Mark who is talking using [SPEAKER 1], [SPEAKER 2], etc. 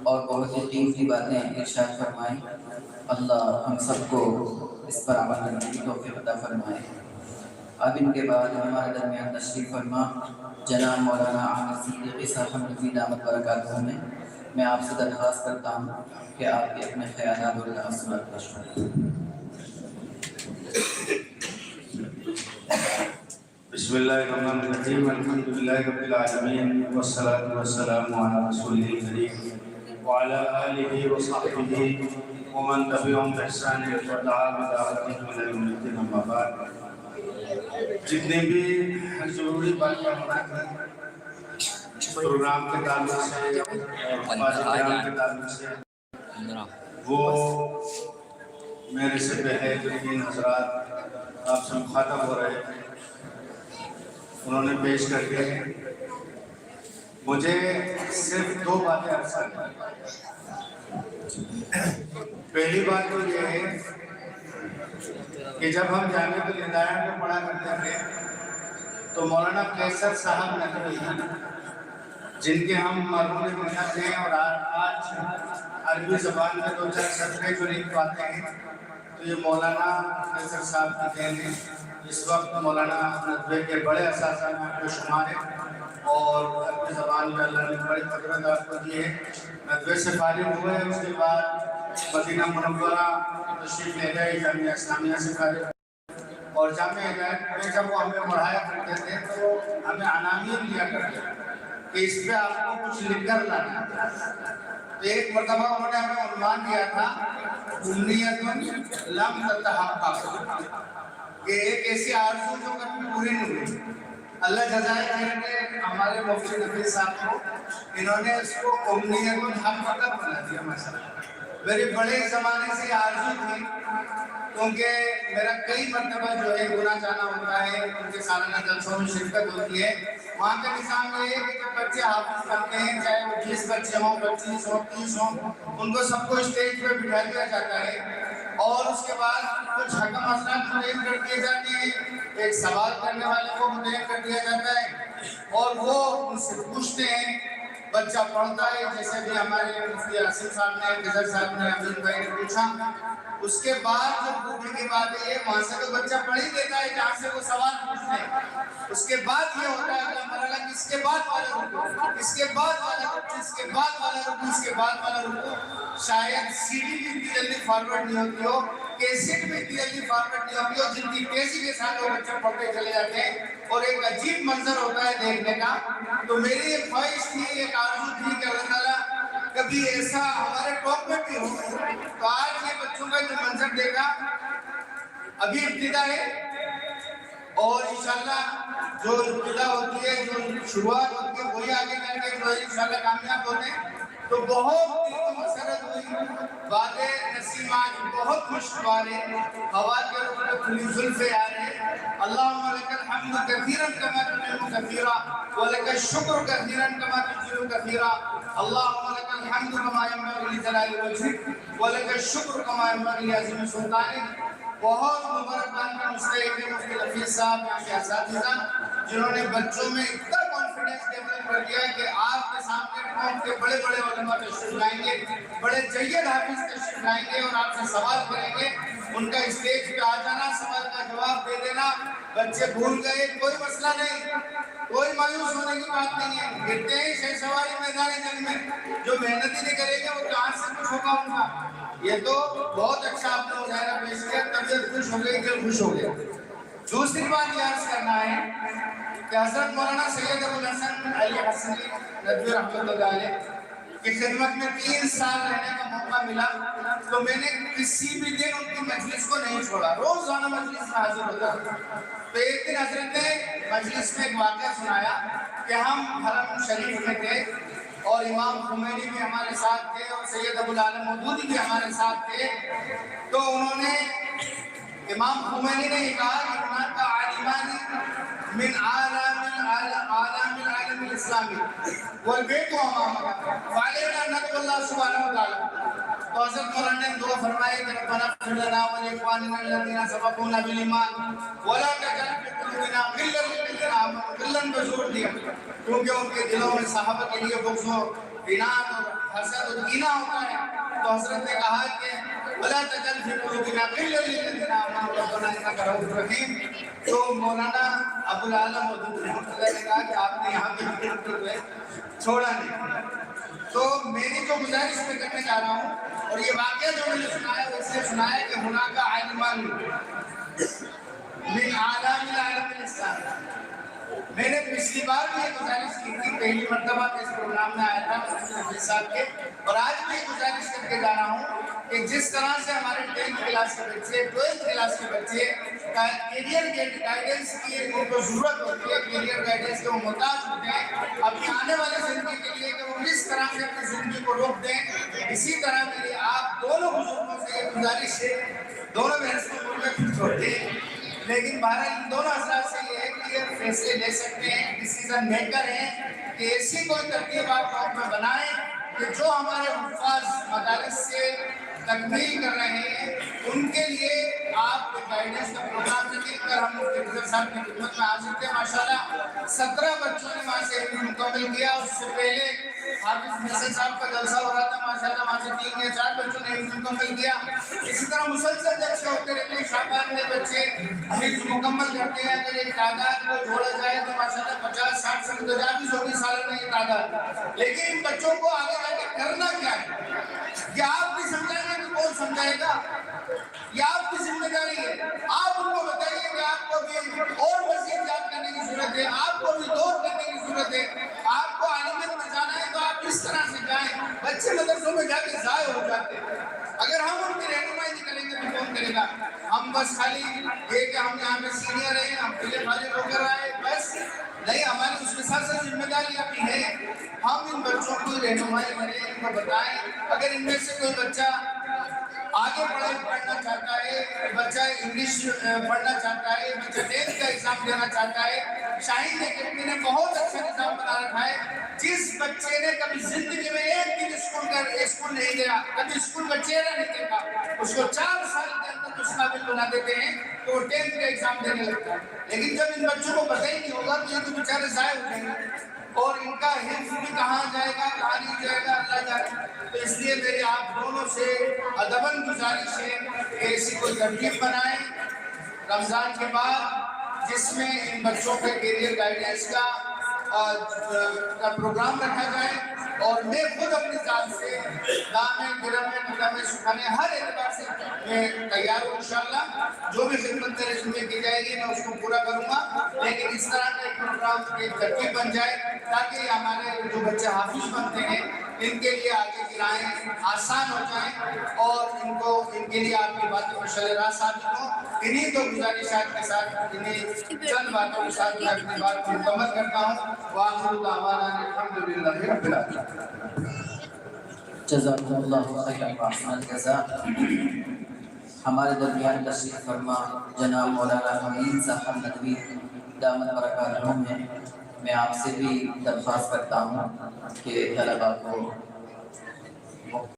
[SPEAKER 1] اور بہت ہی قیمتی باتیں ارشاد فرمائیں۔ اللہ ہم سب کو اس پر عمل کرنے کی توفیق عطا فرمائے۔ اب ان کے بعد ہمارے درمیان تشریف فرما جناب مولانا عامر صدیقی صاحب حنفی دامت برکاتہ میں میں آپ سے درخواست کرتا ہوں کہ آپ کے اپنے خیالات اور تاثرات پیش کریں۔
[SPEAKER 2] بسم اللہ الرحمن الرحیم، الحمدللہ رب العالمین، والصلاة والسلام علی رسول کریم وعلی آلہ وصحبہ ومن تبعهم بإحسان ودعا بدعوتهم إلی یوم الدین، اما بعد۔ جتنے بھی ضروری باتیں ہمارے پروگرام کے تعلق سے اور کے تعلق سے وہ میرے سے پہلے جو تین حضرات آپ سے مخاطب ہو رہے ہیں انہوں نے پیش کر کے مجھے صرف دو باتیں عرض کرنی۔ پہلی بات تو یہ ہے کہ جب ہم جامعۃ الہدایہ میں پڑھا کرتے تھے تو مولانا قیصر صاحب ندوی جن کے ہم مرحوم بنیاد ہیں اور آج عربی زبان میں دو چار صدقے جو لکھ پاتے ہیں تو یہ مولانا قیصر صاحب کی دین ہے۔ اس وقت مولانا ندوی کے بڑے اساتذہ میں آپ کو شمار ہے اور عربی زبان میں اللہ نے بڑی قدرت آپ کو دی ہے۔ ندوی سے فارغ ہوئے، اس کے بعد مدینہ منورہ تشریف لے گئے، جامعہ اسلامیہ سے فارغ، اور جامعہ ہدایت میں جب وہ ہمیں پڑھایا کرتے تھے تو ہمیں عناوین دیا کرتے تھے کہ اس پہ آپ کو کچھ لکھ کر لانا۔ تو ایک مرتبہ انہوں نے ہمیں عنوان دیا تھا امنیت لم تتحقق، کہ ایک ایسی آرزو جو کبھی پوری نہیں ہوئی۔ اللہ جزائے خیر کے ہمارے مفتی نفیس صاحب کو انہوں نے اس کو امنیت الحقیقت بنا دیا۔ مثلا میرے بڑے زمانے سے آرزو تھی، کیونکہ میرا کئی مرتبہ جو ہے گناہ جانا ہوتا ہے، ان کے سالانہ جلسوں میں شرکت ہوتی ہے۔ وہاں کا نظام یہ ہے کہ جب بچے حافظ بنتے ہیں، چاہے وہ 20 بچے ہوں، 25 ہوں، 30 ہوں، ان کو سب کو اسٹیج پہ بٹھا دیا جاتا ہے اور اس کے بعد کچھ حکم حضرات متعین کر دیے جاتے ہیں، ایک سوال کرنے والے کو متعین کر دیا جاتا ہے اور وہ ان سے پوچھتے ہیں، بچہ پڑھتا ہے، جیسے بھی ہمارے مفتی عاصم صاحب نے، گزر صاحب نے، امین بھائی نے پوچھا۔ اس کے بعد جب پوچھنے کی بات ہے وہاں سے تو بچہ پڑھ ہی دیتا ہے جہاں سے وہ سوال پوچھتے ہیں۔ اس کے بعد یہ ہوتا ہے کہ مرحلہ اس کے بعد والا رکوع، اس کے بعد والا رکوع، اس کے بعد والا رکوع، اس کے بعد والا رکوع۔ شاید سی ڈی بھی اتنی جلدی فارورڈ نہیں ہوتی ہو، کیسٹ بھی اتنی جلدی فارورڈ نہیں ہوتی ہو، جن کی تیزی کے ساتھ وہ بچے پڑھتے چلے جاتے ہیں اور ایک عجیب منظر ہوتا ہے دیکھنے کا۔ تو میری ایک خواہش تھی، ایک آرزو تھی کہ اللہ تعالیٰ کبھی ایسا ہمارے ٹاپ میں بھی ہو۔ تو آج یہ بچوں کا جو منظر دیکھا، ابھی ابتدا ہے اور انشاءاللہ جو ابتدا ہوتی ہے، جو شروعات ہوتی ہے، وہی آگے جا کے جو انشاءاللہ کامیاب ہوتے ہیں۔ تو بہت مسرت ہوئی، باتیں نسیمات بہت خوشگوار ہیں، ہوا کے اوپر کھلی زلفیں آ رہے ہیں۔ اللہم لک الحمد کثیرا کما تنعم کثیرا ولک الشکر کثیرا کما تجزل کثیرا، اللہم لک الحمد کما ینبغی لجلال وجہک ولک الشکر کما ینبغی لعظیم سلطانک۔ بہت مبارکباد کا مستحق ہے مفتی نفیس صاحب، یہاں کے اساتذہ جنہوں نے بچوں میں اتنا کانفیڈنس ڈیولپ کر دیا ہے کہ آپ کے سامنے قوم کے بڑے بڑے علماء تشریف لائیں گے، بڑے جید حافظ تشریف لائیں گے اور آپ سے سوال کریں گے۔ ان کا اسٹیج پہ آ جانا، سوال کا جواب دے دینا، بچے بھول گئے کوئی مسئلہ نہیں، کوئی مایوس ہونے کی بات نہیں ہے۔ گرتے ہیں شہ سواری میدان جنگ میں، جو محنت ہی نہیں کرے گا وہ کہاں سے کچھ ہوگا ان کا۔ یہ تو بہت اچھا آپ نے مظاہرہ پیش کیا، طبیعت خوش ہو گئی، دل خوش ہو گیا۔ دوسری بات یہ عرض کرنا ہے کہ حضرت مولانا سید ابوالحسن علی حسنی ندوی رحمۃ اللہ علیہ کی خدمت میں 3 سال رہنے کا موقع ملا، تو میں نے کسی بھی دن ان کی مجلس کو نہیں چھوڑا، روزانہ مجلس میں حاضر ہوتا تھا۔ تو ایک دن حضرت نے مجلس میں ایک واقعہ سنایا کہ ہم حرم شریف میں تھے اور امام خمینی بھی ہمارے ساتھ تھے اور سید ابوالعالم مودودی بھی ہمارے ساتھ تھے۔ تو انہوں نے امام خمینی نے کہا کہ ہناک عالمان من عالم العالم الاسلامی والبیت امامنا فعلینا ندعو اللہ سبحانہ وتعالی۔ تو حضرت مولانا نے دعا فرمائی کہ ربنا اغفر لنا ولاخواننا الذین سبقونا بالایمان ولا تجعل فی قلوبنا غلا للذین آمنوا، غلا بزور دیا کیونکہ ان کے دلوں میں صحابہ کے لیے بغض و عناد اور حسد و کینہ ہوتا ہے تو حضرت نے کہا کہ وَلَا تَجْعَلْ فِي قُلُوبِنَا غِلًّا لِلَّذِينَ آمَنُوا رَبَّنَا إِنَّكَ رَءُوفٌ رَحِيمٌ. تو مولانا ابوالعالم مودودی رحمۃ اللہ نے کہا کہ آپ نے یہاں پہ ذکر جو ہے چھوڑا نہیں. تو میری جو گزارش میں کرنے جا رہا ہوں اور یہ واقعہ جو میں نے سنایا وہ اس لیے سنایا کہ ہناک عالمان من اعلام العالم الاسلام. میں نے پچھلی بار بھی یہ گزارش کی تھی, پہلی مرتبہ اس پروگرام میں آیا تھا حفیظ صاحب کے, اور آج بھی یہ گزارش کر کے جا رہا ہوں کہ جس طرح سے ہمارے 10th کلاس کے بچے 12th کلاس کے بچے کیریئر گائیڈنس کی ان کو ضرورت ہوتی ہے, کیریئر گائیڈنس کے وہ محتاج ہوتے ہیں اپنی آنے والی زندگی کے لیے کہ وہ کس طرح سے اپنی زندگی کو روک دیں, اسی طرح میری آپ دونوں بزرگوں سے یہ گزارش ہے, دونوں بحث کو میں کچھ چھوڑتے ہیں لیکن بہرحال ان دونوں حضرات سے یہ ہے کہ یہ فیصلے لے سکتے ہیں, ڈیسیزن میکر ہیں کہ ایسی کوئی ترتیب آپ قوم میں بنائیں کہ جو ہمارے حفاظ مدارس سے تکمیل کر رہے ہیں ان کے لیے آپ گائیڈنس کا پروگرام لے کر ہم ڈاکٹر صاحب کی خدمت میں حاضر تھے. ماشاءاللہ 17 بچوں نے وہاں سے مکمل کیا. اس سے پہلے حافظ محسن صاحب کا جلسہ ہو رہا تھا, ماشاءاللہ وہاں سے 3 یا 4 بچوں نے مکمل کیا. اسی طرح مسلسل جلسے ہوتے رہتے ہیں, شعبان میں بچے حفظ مکمل کرتے ہیں. اگر ایک تعداد کو جوڑا جائے تو ماشاءاللہ 50-60 سے متجاوز ہوگی سالوں میں یہ تعداد. لیکن ان بچوں کو آگے جا کے کرنا کیا ہے, یہ آپ بھی سمجھائیں گے تو کون سمجھائے گا, یہ آپ کی ذمہ داری ہے. آپ ان کو بتائیے کہ آپ کو بھی اور مزید یاد کرنے کی ضرورت ہے, آپ کو بھی دور کرنے کی ضرورت ہے, آپ کو عالمیت میں جانا ہے تو آپ اس طرح سے جائیں. بچے مدرسوں میں جا کے ضائع ہو جاتے ہیں. اگر ہم ان کی رہنمائی نہیں کریں گے تو کون کرے گا. ہم بس خالی یہ کہ ہم یہاں پہ سینئر ہیں, ہم پہلے فارغ ہو کر آئے بس نہیں, ہماری اس کے ساتھ ساتھ ذمہ داریاں بھی ہیں. ہم ان بچوں کی رہنمائی کریں, ان کو بتائیں. اگر ان میں سے کوئی بچہ آگے پڑھنا چاہتا ہے, بچہ انگلش پڑھنا چاہتا ہے, بچہ 10th کا ایگزام دینا چاہتا ہے, شاہین اکیڈمی نے بہت اچھا نظام بنا رکھا ہے. جس بچے نے کبھی زندگی میں ایک دن اسکول نہیں گیا, کبھی اسکول کا چہرہ نہیں دیکھا, اس کو 4 سال کے اندر اس قابل بنا دیتے ہیں تو وہ 10th کا ایگزام دینے لگتا ہے. لیکن جب ان بچوں کو پتہ ہی نہیں ہوگا تو یہ تو بیچارے ضائع ہو جائیں گے اور ان کا حفظ بھی کہاں جائے گا, کہاں نہیں جائے گا, اللہ جانے. تو اس لیے میری آپ دونوں سے ادباً گزارش ہے کہ ایسی کوئی ترتیب بنائیں رمضان کے بعد جس میں ان بچوں کے کیریئر گائیڈنس کا پروگرام رکھا جائے. اور میں خود اپنی ذات سے دامے گرامے مقامے سکھانے ہر اعتبار سے میں تیار ہوں. انشاءاللہ جو بھی خدمت میرے ذمہ کی جائے گی میں اس کو پورا کروں گا, لیکن اس طرح کا ایک پروگرام کی ترتیب بن جائے تاکہ ہمارے جو بچے حافظ بنتے ہیں ان کے لیے آگے کی راہیں آسان ہو جائیں اور ان کے لیے آپ کی باتیں مشعل راہ ثابت ہوں. انہی تو گزارشات کے ساتھ انہی چند باتوں کے ساتھ میں اپنی بات کو مکمل کرتا ہوں. وآخر دعوانا الحمدللہ رب العالمین.
[SPEAKER 1] جزاک اللہ خیر واحسن الجزاء. ہمارے درمیان تشریف فرما جناب مولانا حمید صاحب ندوی دامت برکاتہم ہیں. میں آپ سے بھی درخواست کرتا ہوں کہ طلباء کو